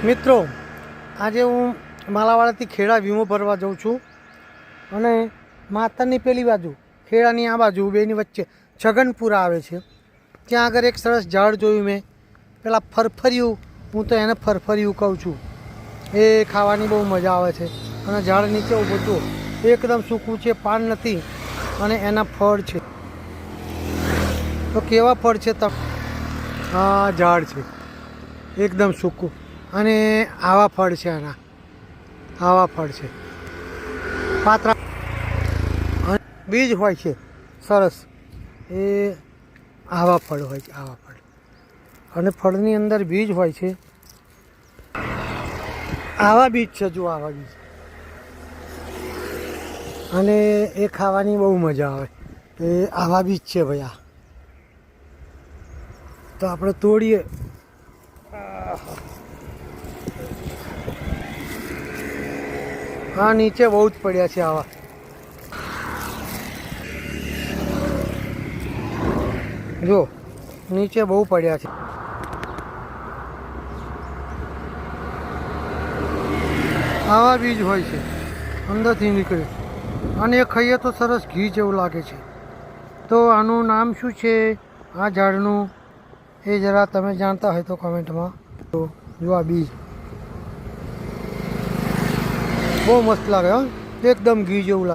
મિત્રો, આજે હું માલાવાડાથી ખેડા વીમો ભરવા જાઉં છું અને માતરની પેલી બાજુ ખેડાની આ બાજુ બેની વચ્ચે છગનપુરા આવે છે. ત્યાં આગળ એક સરસ ઝાડ જોયું મેં, પેલા ફરફરિયું, હું તો એને ફરફરિયું કહું છું. એ ખાવાની બહુ મજા આવે છે અને ઝાડ નીચે ઊભું હતું, એકદમ સૂકું છે, પાન નથી અને એના ફળ છે. તો કેવા ફળ છે? આ ઝાડ છે એકદમ સૂકું અને આવા ફળ છે, આવા ફળ છે, પાતળા બીજ હોય છે સરસ. એ આવા ફળ હોય છે, આવા ફળ, અને ફળની અંદર બીજ હોય છે. આવા બીજ છે, જો આવા બીજ, અને એ ખાવાની બહુ મજા આવે. એ આવા બીજ છે ભાઈ. આ તો આપણે તોડીએ. હા, નીચે બહુ જ પડ્યા છે આવા. જો નીચે બહુ પડ્યા છે. આવા બીજ હોય છે, અંદરથી નીકળે, અને એ ખાઈએ તો સરસ ઘી જેવું લાગે છે. તો આનું નામ શું છે આ ઝાડનું? એ જરા તમે જાણતા હોય તો કમેન્ટમાં. તો જો આ બીજ બહુ મસ્ત લાગે, હા, એકદમ ઘી જેવું લાગે.